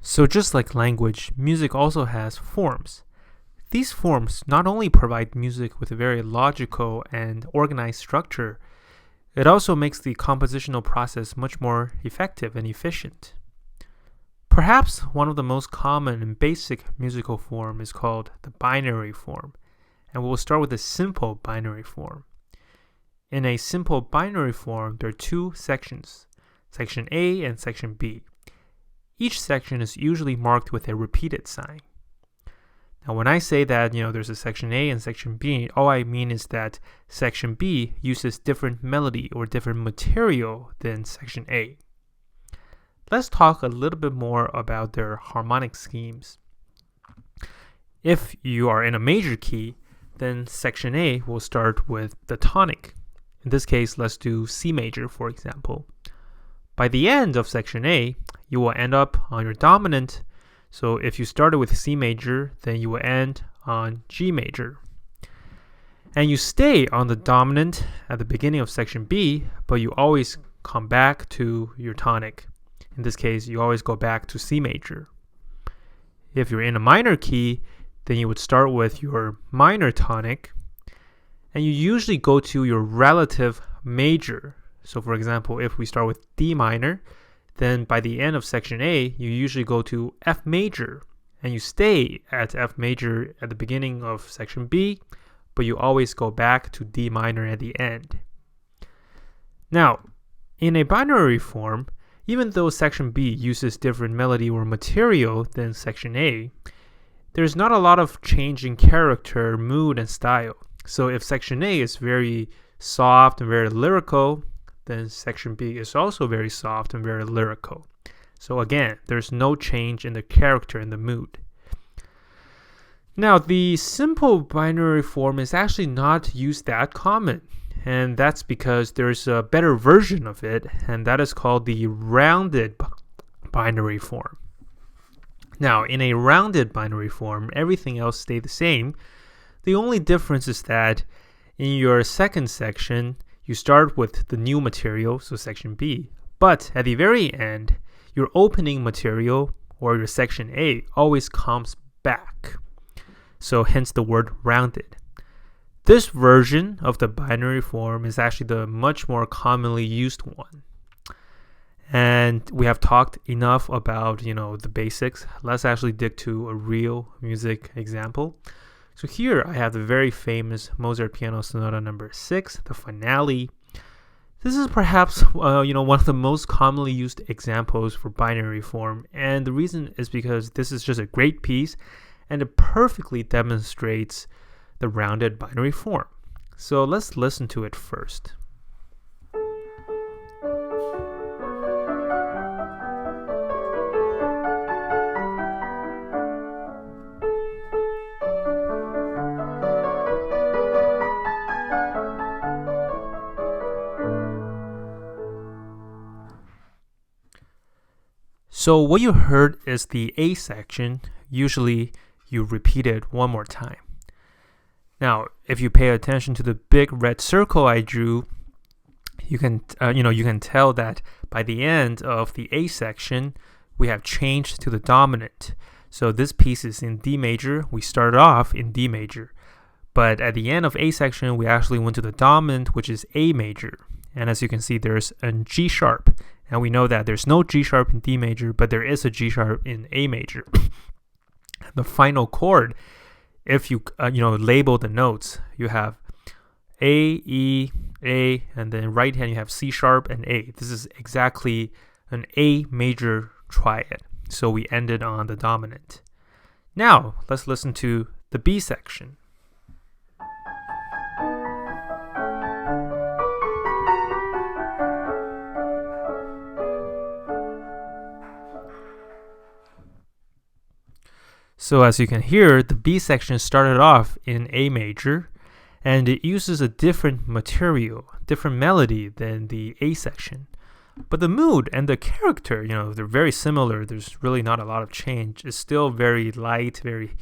So just like language, music also has forms. These forms not only provide music with a very logical and organized structure, it also makes the compositional process much more effective and efficient. Perhaps one of the most common and basic musical form is called the binary form, and we'll start with a simple binary form. In a simple binary form, there are two sections, section A and section B. Each section is usually marked with a repeated sign. Now, when I say that, there's a section A and section B, all I mean is that section B uses different melody or different material than section A. Let's talk a little bit more about their harmonic schemes. If you are in a major key, then section A will start with the tonic. In this case, let's do C major, for example. By the end of section A, you will end up on your dominant. So if you started with C major, then you will end on G major. And you stay on the dominant at the beginning of section B, but you always come back to your tonic. In this case, you always go back to C major. If you're in a minor key, then you would start with your minor tonic, and you usually go to your relative major. So for example, if we start with D minor, then by the end of section A, you usually go to F major, and you stay at F major at the beginning of section B, but you always go back to D minor at the end. Now, in a binary form, even though section B uses different melody or material than section A, there's not a lot of change in character, mood, and style. So if section A is very soft and very lyrical, then section B is also very soft and very lyrical. So again, there's no change in the character and the mood. Now, the simple binary form is actually not used that common, and that's because there's a better version of it, and that is called the rounded binary form. Now, in a rounded binary form, everything else stays the same. The only difference is that in your second section, you start with the new material, so section B, but at the very end, your opening material, or your section A, always comes back. So hence the word rounded. This version of the binary form is actually the much more commonly used one. And we have talked enough about, the basics. Let's actually dig to a real music example. So here I have the very famous Mozart Piano Sonata No. 6, the finale. This is perhaps, one of the most commonly used examples for binary form, and the reason is because this is just a great piece, and it perfectly demonstrates the rounded binary form. So let's listen to it first. So what you heard is the A section. Usually you repeat it one more time. Now, if you pay attention to the big red circle I drew, you can tell that by the end of the A section, we have changed to the dominant. So this piece is in D major. We started off in D major, but at the end of A section, we actually went to the dominant, which is A major. And as you can see, there's a G sharp. And we know that there's no G sharp in D major, but there is a G sharp in A major. The final chord, if you label the notes, you have A, E, A, and then right hand you have C sharp and A. This is exactly an A major triad. So we ended on the dominant. Now let's listen to the B section. So as you can hear, the B section started off in A major, and it uses a different material, different melody than the A section. But the mood and the character, they're very similar. There's really not a lot of change. It's still very light, very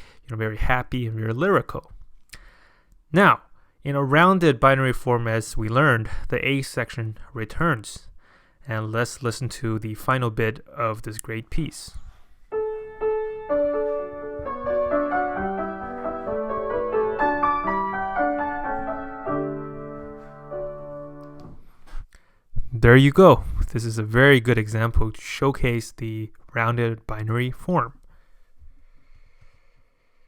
happy, and very lyrical. Now, in a rounded binary form, as we learned, the A section returns. And let's listen to the final bit of this great piece. There you go. This is a very good example to showcase the rounded binary form.